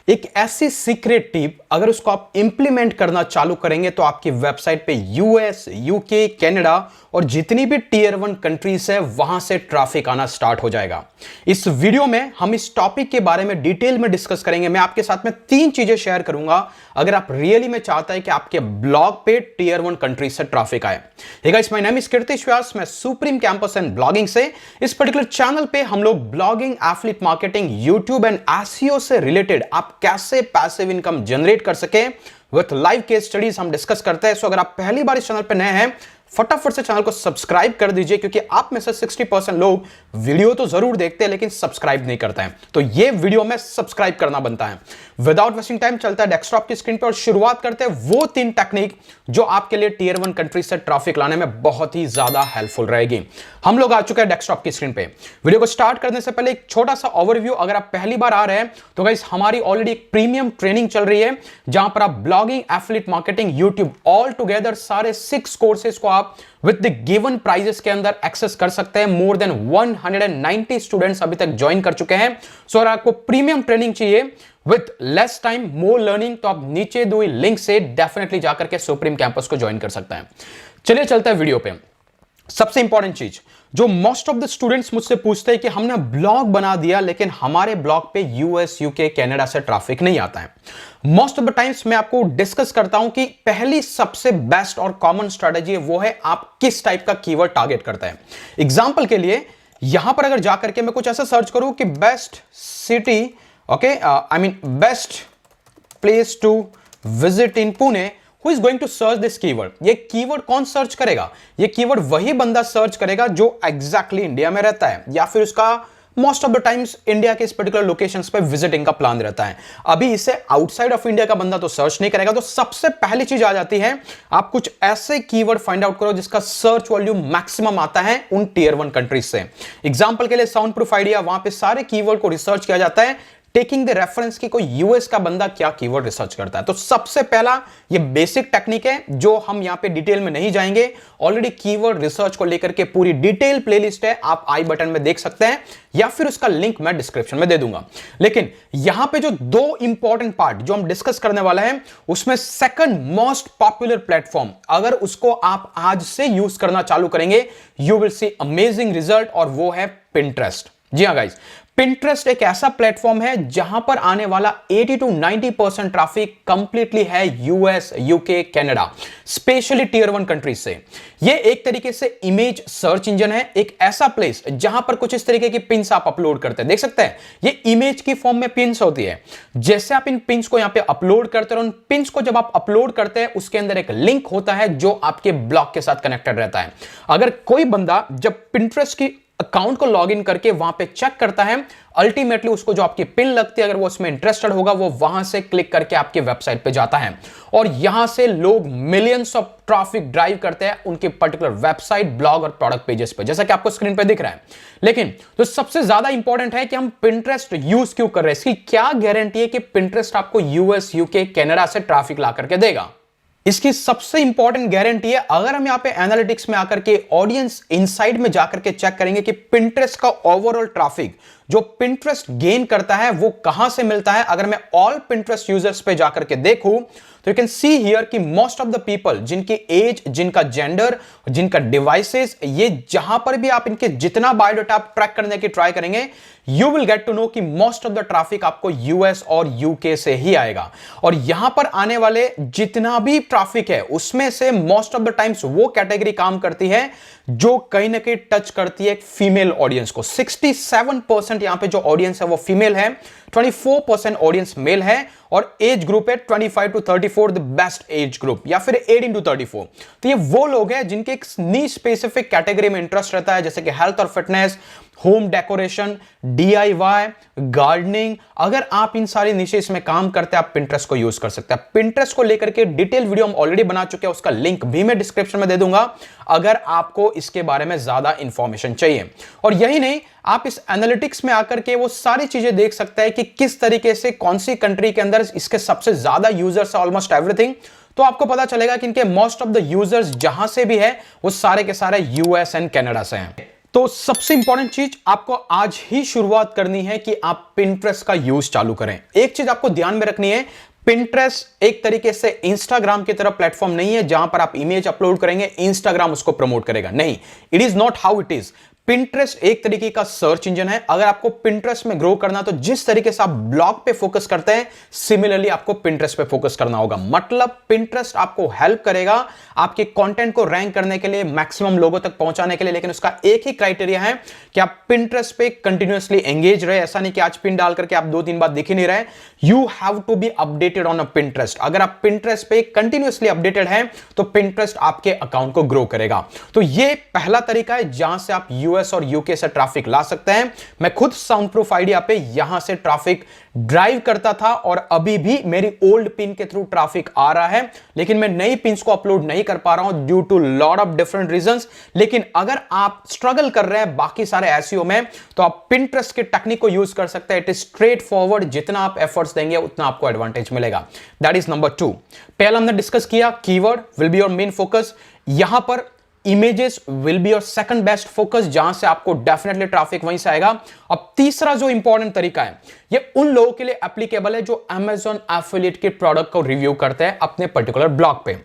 एक ऐसी secret tip अगर उसको आप इंप्लीमेंट करना चालू करेंगे तो आपकी वेबसाइट पे यूएस, यूके, कनाडा और जितनी भी टीयर 1 कंट्रीज है वहां से ट्रैफिक आना स्टार्ट हो जाएगा। इस वीडियो में हम इस टॉपिक के बारे में डिटेल में डिस्कस करेंगे। मैं आपके साथ में 3 चीजें शेयर करूंगा अगर आप रियली में चाहते हैं कि आपके ब्लॉग पे टीयर 1 कंट्रीज से ट्रैफिक आए। Hey guys, my name is Kirtish Vyas, मैं सुप्रीम कैंपस एंड ब्लॉगिंग से इस पर्टिकुलर चैनल पे हम लोग blogging, affiliate marketing, YouTube and SEO से रिलेटेड आप कैसे पैसिव इनकम जनरेट कर सके विथ लाइव केस स्टडीज हम डिस्कस करते हैं। सो अगर आप पहली बार इस चैनल पर नए हैं फटाफट से चैनल को सब्सक्राइब कर दीजिए, क्योंकि आप में से 60% लोग वीडियो तो जरूर देखते हैं लेकिन सब्सक्राइब नहीं करते हैं। तो ये वीडियो में सब्सक्राइब करना बनता है। विदाउट वेस्टिंग टाइम चलता है डेस्कटॉप की स्क्रीन पर और शुरुआत करते हैं वो 3 टेक्निक जो आपके लिए टीयर 1 कंट्री से ट्रैफिक लाने में बहुत ही ज्यादा हेल्पफुल रहेगी। हम लोग आ चुके हैं डेस्कटॉप की स्क्रीन पे। वीडियो को स्टार्ट करने से पहले एक छोटा सा ओवरव्यू, अगर आप पहली बार आ रहे हैं तो गाइस हमारी ऑलरेडी एक प्रीमियम ट्रेनिंग चल रही है जहां पर आप blogging, affiliate marketing, YouTube all together सारे 6 कोर्सेज को आप विद द गिवन प्राइजेस के अंदर एक्सेस कर सकते हैं। मोर देन 190 स्टूडेंट्स अभी तक ज्वाइन कर चुके हैं। सो अगर आपको प्रीमियम ट्रेनिंग चाहिए with less time more learning तो आप नीचे दो लिंक से डेफिनेटली जाकर के सुप्रीम कैंपस को ज्वाइन कर सकते हैं। चलिए चलते हैं वीडियो पे। सबसे इंपॉर्टेंट चीज जो मोस्ट ऑफ द स्टूडेंट्स मुझसे पूछते हैं कि हमने ब्लॉग बना दिया लेकिन हमारे ब्लॉग पे यूएस, यूके, कनाडा से ट्रैफिक नहीं आता है। मोस्ट ऑफ द टाइम्स मैं आपको डिस्कस करता हूं कि पहली सबसे बेस्ट और कॉमन स्ट्रेटेजी है वो है आप किस टाइप का कीवर्ड टारगेट करते हैं। एग्जांपल के लिए यहां पर अगर जाकर के मैं कुछ ऐसा सर्च करूं कि best city, okay, I mean best place to visit in Pune, Who is going to search this keyword? ये कीवर्ड कौन सर्च करेगा? ये कीवर्ड वही बंदा सर्च करेगा जो एग्जैक्टली इंडिया में रहता है या फिर उसका most of the times India के इस पर्टिकुलर लोकेशंस पे विजिटिंग का प्लान रहता है। अभी इसे आउटसाइड ऑफ इंडिया का बंदा तो सर्च नहीं करेगा। तो सबसे पहली चीज आ जाती है आप कुछ ऐसे कीवर्ड फाइंड आउट करो जिसका सर्च वॉल्यूम मैक्सिमम आता है उन टीयर 1 कंट्रीज से। एग्जांपल के लिए साउंड प्रूफ आइडिया, वहां पे सारे कीवर्ड को रिसर्च किया जाता है टेकिंग द रेफरेंस की कोई यूएस का बंदा क्या कीवर्ड रिसर्च करता है। तो सबसे पहला ये बेसिक टेक्निक है जो हम यहां पे डिटेल में नहीं जाएंगे। ऑलरेडी कीवर्ड रिसर्च को लेकर के पूरी डिटेल प्लेलिस्ट है, आप आई बटन में देख सकते हैं या फिर उसका लिंक मैं डिस्क्रिप्शन में दे दूंगा। लेकिन यहां पे जो 2 इंपॉर्टेंट पार्ट जो हम डिस्कस करने वाले हैं उसमें सेकंड मोस्ट पॉपुलर प्लेटफॉर्म, अगर उसको आप आज से यूज करना चालू करेंगे you will see amazing result, और वो है पिंटरेस्ट। जी हां गाइस, पिंटरेस्ट एक ऐसा प्लेटफॉर्म है जहां पर आने वाला 80 to 90% ट्रैफिक कंप्लीटली है US, UK, Canada, specially tier 1 countries से। ये एक तरीके से इमेज सर्च इंजन है, एक ऐसा प्लेस जहां पर कुछ इस तरीके की पिन्स आप अपलोड करते हैं। देख सकते हैं ये इमेज की फॉर्म में पिन्स होती है। जैसे आप इन पिन्स को यहां पे अपलोड करते हैं, उन पिन्स को जब आप अपलोड करते हैं उसके अंदर एक लिंक होता है जो आपके ब्लॉग के साथ कनेक्टेड रहता है। अगर कोई बंदा जब पिंटरेस्ट की अकाउंट को लॉगिन करके वहां पे चेक करता है, अल्टीमेटली उसको जो आपकी पिन लगती है अगर वो उसमें इंटरेस्टेड होगा वो वहां से क्लिक करके आपके वेबसाइट पे जाता है और यहां से लोग मिलियंस ऑफ ट्रैफिक ड्राइव करते हैं उनके पर्टिकुलर वेबसाइट, ब्लॉग और प्रोडक्ट पेजेस पे, जैसा कि आपको स्क्रीन पे दिख रहा है। लेकिन तो सबसे ज्यादा इंपॉर्टेंट है कि हम पिंटरेस्ट यूज क्यों कर रहे हैं, इसकी क्या गारंटी है कि पिंटरेस्ट आपको यूएस, यूके, कनाडा से ट्रैफिक ला करके देगा। इसकी सबसे इंपॉर्टेंट गारंटी है, अगर हम यहां पे एनालिटिक्स में आकर के ऑडियंस इनसाइड में जाकर के चेक करेंगे कि पिंटरेस्ट का ओवरऑल ट्रैफिक जो पिंटरेस्ट गेन करता है वो कहां से मिलता है। अगर मैं ऑल पिंटरेस्ट यूजर्स पे जाकर के देखूं तो यू कैन सी हियर कि मोस्ट ऑफ द पीपल जिनकी एज, जिनका जेंडर, जिनका डिवाइसेस, ये जहां पर भी आप इनके जितना बायोडाटा ट्रैक करने की ट्राई करेंगे you will get to know कि मोस्ट ऑफ द ट्रैफिक आपको यूएस और यूके से ही आएगा। और यहां पर आने वाले जितना भी ट्रैफिक है उसमें से मोस्ट ऑफ द टाइम्स वो कैटेगरी काम करती है जो कहीं ना कहीं टच करती है फीमेल ऑडियंस को। 67% यहां पे जो ऑडियंस है वो फीमेल है, 24% ऑडियंस मेल है और एज ग्रुप है 25 to 34 the best age group, या फिर 18 to 34। तो ये वो लोग हैं जिनके एक नीश स्पेसिफिक कैटेगरी में इंटरेस्ट रहता है, जैसे कि हेल्थ और fitness, home decoration, DIY, gardening. अगर आप इन सारी निशेस में काम करते हैं आप पिंटरेस्ट को यूज कर सकते हैं। पिंटरेस्ट को लेकर के डिटेल वीडियो हम ऑलरेडी बना चुके हैं, उसका लिंक भी मैं डिस्क्रिप्शन में दे दूंगा अगर आपको इसके बारे में ज्यादा इंफॉर्मेशन चाहिए। और यही नहीं, आप इस एनालिटिक्स में आकर के वो सारी चीजें देख सकते हैं कि किस तरीके से कौन सी कंट्री के अंदर इसके सबसे ज्यादा यूजर्स है, ऑलमोस्ट एवरीथिंग। तो आपको पता चलेगा कि इनके मोस्ट ऑफ द यूजर्स जहां से भी है वो सारे के सारे यूएस एंड कनाडा से हैं। तो सबसे इंपॉर्टेंट चीज आपको आज ही शुरुआत करनी है कि आप पिंटरेस्ट का यूज चालू करें। एक चीज आपको ध्यान में रखनी है, पिंटरेस्ट एक तरीके से इंस्टाग्राम की तरह प्लेटफॉर्म नहीं है जहां पर आप इमेज अपलोड करेंगे इंस्टाग्राम उसको प्रमोट करेगा। नहीं, it is not how it is. Pinterest एक तरीके का सर्च इंजन है। अगर आपको पिंटरेस्ट में ग्रो करना तो जिस तरीके से आप ब्लॉग पे फोकस करते हैं, सिमिलरली आपको पिंटरेस्ट पे फोकस करना होगा। मतलब पिंटरेस्ट आपको हेल्प करेगा आपके कंटेंट को रैंक करने के लिए, मैक्सिमम लोगों तक पहुंचाने के लिए, लेकिन उसका एक ही क्राइटेरिया है कि आप पिंटरेस्ट पे कंटिन्यूअसली एंगेज रहे। ऐसा नहीं कि आज पिन डाल करके आप 2-3 बार दिख ही नहीं रहे। You have to be updated on a Pinterest. अगर आप पिंटरेस्ट पे कंटिन्यूअसली अपडेटेड हैं तो पिंटरेस्ट आपके अकाउंट को ग्रो करेगा। तो ये पहला तरीका है जहां से आप यूएस और यूके से ट्रैफिक ला सकते हैं। मैं खुद साउंड प्रूफ आइडिया पे यहां से ट्रैफिक ड्राइव करता था और अभी भी मेरी ओल्ड पिन के थ्रू ट्रैफिक आ रहा है, लेकिन मैं नई पिन्स को अपलोड नहीं कर पा रहा हूं due to lot of different reasons. लेकिन अगर आप स्ट्रगल कर रहे हैं बाकी सारे एसईओ में तो आप पिंटरेस्ट के टेक्निक को यूज कर सकते हैं। इट इज स्ट्रेट फॉरवर्ड, जितना आप एफर्ट्स देंगे उतना आपको एडवांटेज मिलेगा। That is number 2। पहला हमने डिस्कस किया keyword will be your main focus. यहां पर images will be your second best focus, जहां से आपको डेफिनेटली ट्रैफिक वहीं से आएगा। अब तीसरा जो इंपॉर्टेंट तरीका है, ये उन लोगों के लिए एप्लीकेबल है जो Amazon एफिलिएट के प्रोडक्ट को रिव्यू करते हैं अपने पर्टिकुलर ब्लॉग पे।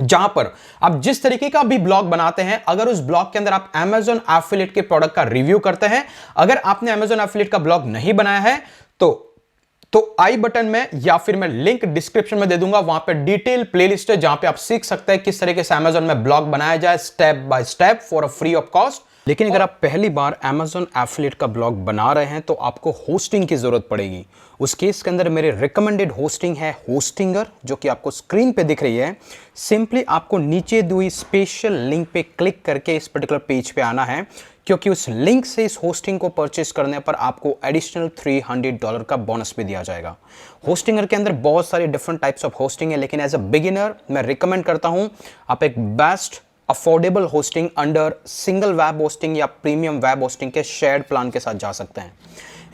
जहां पर आप जिस तरीके का भी ब्लॉग बनाते हैं, अगर उस ब्लॉग के अंदर आप Amazon एफिलिएट के प्रोडक्ट का रिव्यू करते हैं, अगर आपने Amazon एफिलिएट का ब्लॉग नहीं बनाया है तो आई बटन में या फिर मैं लिंक डिस्क्रिप्शन में दे दूंगा, वहां पे डिटेल प्लेलिस्ट है जहां पे आप सीख सकते हैं किस तरीके से Amazon में ब्लॉग बनाया जाए step by step for a free of cost. लेकिन अगर आप पहली बार Amazon एफिलिएट का ब्लॉग बना रहे हैं तो आपको होस्टिंग की जरूरत पड़ेगी। उस केस के अंदर मेरे रिकमेंडेड होस्टिंग है होस्टिंगर, जो कि आपको स्क्रीन पे दिख रही है। सिंपली आपको नीचे दी हुई स्पेशल लिंक पे क्लिक करके इस पर्टिकुलर पेज पे आना है, क्योंकि उस लिंक से इस होस्टिंग को परचेस करने पर आपको एडिशनल $300 का बोनस भी दिया जाएगा। होस्टिंगर के अंदर बहुत सारी डिफरेंट टाइप्स ऑफ होस्टिंग है, लेकिन एज अ बिगिनर मैं रिकमेंड करता हूं आप एक best affordable hosting under single web hosting या प्रीमियम वेब होस्टिंग के शेयर्ड प्लान के साथ जा सकते हैं।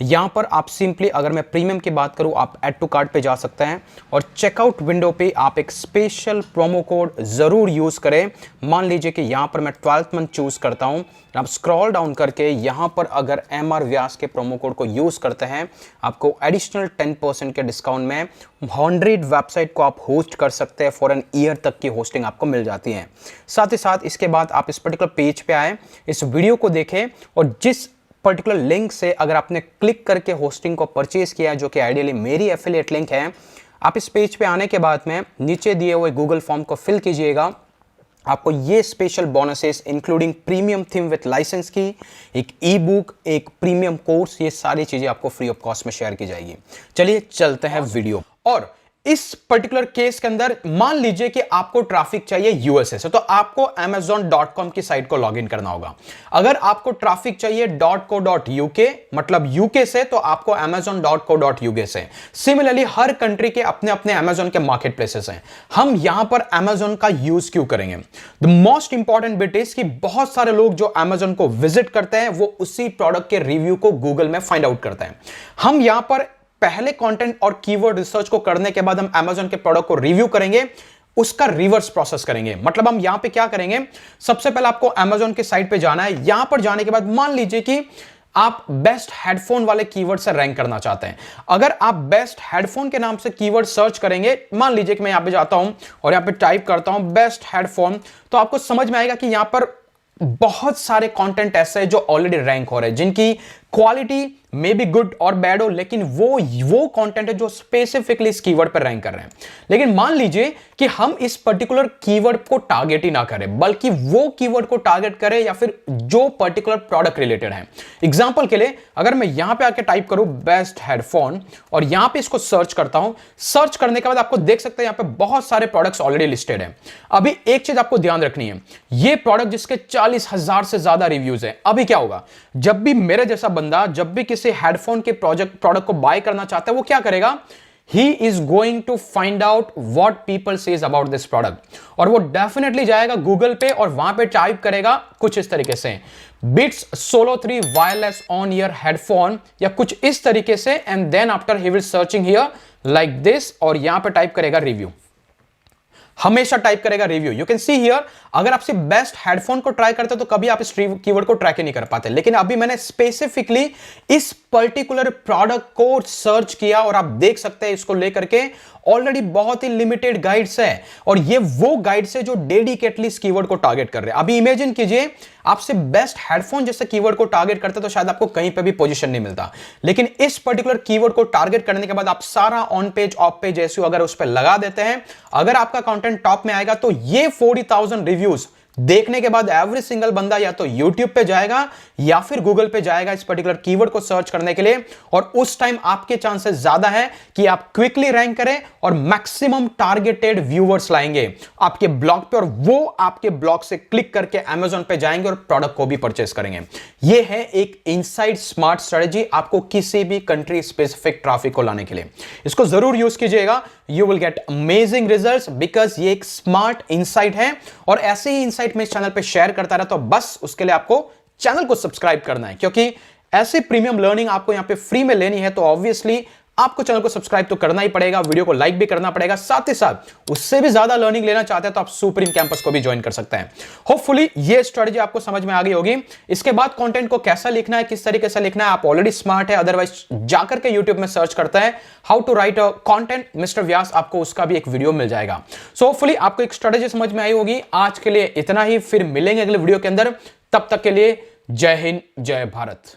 यहां पर आप सिंपली, अगर मैं प्रीमियम की बात करूं, आप ऐड टू कार्ट पे जा सकते हैं और चेकआउट विंडो पे आप एक स्पेशल प्रोमो कोड जरूर यूज करें। मान लीजिए कि यहां पर मैं 12th मंथ चूज करता हूं, आप स्क्रॉल डाउन करके यहां पर अगर MR व्यास के प्रोमो कोड को यूज करते हैं, आपको एडिशनल 10% के डिस्काउंट में 100 वेबसाइट को आप होस्ट कर सकते हैं। फॉर एन ईयर तक की होस्टिंग आपको मिल जाती है। साथ ही साथ इसके बाद आप इस पर्टिकुलर पेज पे आए, इस वीडियो को देखें और जिस पर्टिकुलर लिंक से अगर आपने क्लिक करके होस्टिंग को परचेज किया, जो कि आइडियली मेरी एफिलिएट लिंक है, आप इस पेज पे आने के बाद में नीचे दिए हुए गूगल फॉर्म को फिल कीजिएगा। आपको ये special bonuses including premium theme with license की, एक ई बुक, एक प्रीमियम कोर्स, ये सारी चीजें आपको फ्री ऑफ कॉस्ट में शेयर की जाएगी। चलिए चलते हैं वीडियो। और इस पर्टिकुलर केस के अंदर मान लीजिए कि आपको ट्रैफिक चाहिए यूएसए से, तो आपको amazon.com की साइट को लॉगिन करना होगा। अगर आपको ट्रैफिक चाहिए .co.uk मतलब यूके से, तो आपको amazon.co.uk से। सिमिलरली हर कंट्री के अपने अपने Amazon के मार्केट प्लेसेस हैं। हम यहां पर Amazon का यूज क्यों करेंगे? The most important bit is कि बहुत सारे लोग जो Amazon को विजिट करते हैं वो उसी प्रोडक्ट के रिव्यू को गूगल में फाइंड आउट करते हैं। हम यहां पर पहले कंटेंट और कीवर्ड रिसर्च को करने के बाद हम Amazon के प्रोडक्ट को रिव्यू करेंगे, उसका रिवर्स प्रोसेस करेंगे। मतलब हम यहां पे क्या करेंगे, सबसे पहले आपको Amazon के साइट पे जाना है। यहां पर जाने के बाद मान लीजिए कि आप बेस्ट हेडफोन वाले कीवर्ड से रैंक करना चाहते हैं। अगर आप बेस्ट हेडफोन के नाम से कीवर्ड सर्च करेंगे, मान लीजिए कि मैं यहां पे जाता हूं और यहां पे टाइप करता हूं बेस्ट हेडफोन, तो आपको समझ में आएगा कि यहां पर बहुत सारे कंटेंट ऐसे हैं जो ऑलरेडी रैंक हो रहे हैं, जिनकी क्वालिटी मे बी गुड और बैड हो, लेकिन वो कंटेंट है जो स्पेसिफिकली इस कीवर्ड पर रैंक कर रहे हैं। लेकिन मान लीजिए कि हम इस पर्टिकुलर कीवर्ड को टारगेट ही ना करें, बल्कि वो कीवर्ड को टारगेट करें या फिर जो पर्टिकुलर प्रोडक्ट रिलेटेड है। एग्जांपल के लिए अगर मैं यहां पे आके टाइप करूं बेस्ट हेडफोन और यहां पे इसको सर्च करता हूं, सर्च करने के बाद आपको देख सकते हैं यहां पे बहुत सारे प्रोडक्ट्स ऑलरेडी लिस्टेड हैं। अभी एक चीज आपको ध्यान रखनी है, ये प्रोडक्ट जिसके 40,000 से ज्यादा रिव्यूज है, अभी क्या होगा, जब भी मेरे जैसा बंदा जब भी किसी हेडफोन के प्रोडक्ट को बाय करना चाहता है, वो क्या करेगा, he is going to find out what people says about this product, और वो डेफिनेटली जाएगा गूगल पे और वहां पे टाइप करेगा कुछ इस तरीके से Beats Solo 3 wireless on ear headphone या कुछ इस तरीके से, and then after he will searching here like this और यहां पे टाइप करेगा रिव्यू। हमेशा टाइप करेगा review. You can see here, अगर आप सिर्फ बेस्ट हेडफोन को ट्राई करते तो कभी आप इस कीवर्ड को ट्रैक ही नहीं कर पाते, लेकिन अभी मैंने स्पेसिफिकली इस पर्टिकुलर प्रोडक्ट को सर्च किया और आप देख सकते हैं इसको लेकर के ऑलरेडी बहुत ही लिमिटेड गाइड्स है, और ये वो गाइड्स है जो डेडिकेटली इस कीवर्ड को टारगेट कर रहे हैं। अभी इमेजिन कीजिए आप सिर्फ बेस्ट हेडफोन जैसे कीवर्ड को टारगेट करते तो शायद आपको कहीं पे भी पोजीशन नहीं मिलता, लेकिन इस पर्टिकुलर कीवर्ड को टारगेट करने के बाद आप सारा on page of page SEO अगर उस पर लगा देते हैं, अगर आपका कंटेंट टॉप में आएगा तो ये 40,000 रिव्यूज देखने के बाद एवरी सिंगल बंदा या तो YouTube पे जाएगा या फिर Google पे जाएगा इस पर्टिकुलर कीवर्ड को सर्च करने के लिए, और उस टाइम आपके चांसेस ज्यादा है कि आप क्विकली रैंक करें और मैक्सिमम टारगेटेड व्यूअर्स लाएंगे आपके ब्लॉग पे, और वो आपके ब्लॉग से क्लिक करके Amazon पे जाएंगे और प्रोडक्ट को भी परचेस करेंगे। यह है एक इनसाइड स्मार्ट स्ट्रेटजी आपको किसी भी कंट्री स्पेसिफिक ट्रैफिक को लाने के लिए। इसको जरूर यूज कीजिएगा, you will gate amazing results, because ये एक स्मार्ट इनसाइट है, और ऐसे ही इनसाइट में इस चैनल पे शेयर करता रहता हूं। बस उसके लिए आपको चैनल को सब्सक्राइब करना है, क्योंकि ऐसे प्रीमियम लर्निंग आपको यहां पे फ्री में लेनी है तो ऑब्वियसली आपको चैनल को सब्सक्राइब तो करना ही पड़ेगा, वीडियो को लाइक भी करना पड़ेगा, साथ ही साथ उससे भी ज्यादा लर्निंग लेना चाहते हैं तो आप सुप्रीम कैंपस को भी ज्वाइन कर सकते हैं। होपफुली ये स्ट्रेटजी आपको समझ में आ गई होगी। इसके बाद कंटेंट को कैसा लिखना है, किस तरीके से लिखना है, आप ऑलरेडी स्मार्ट है, अदरवाइज जाकर के यूट्यूब में सर्च करते हैं how to write a content mister Vyas, आपको उसका भी एक वीडियो मिल जाएगा। सो होपफुली आपको एक स्ट्रेटजी समझ में आई होगी। आज के लिए इतना ही, फिर मिलेंगे अगले वीडियो के अंदर, तब तक के लिए जय हिंद जय भारत।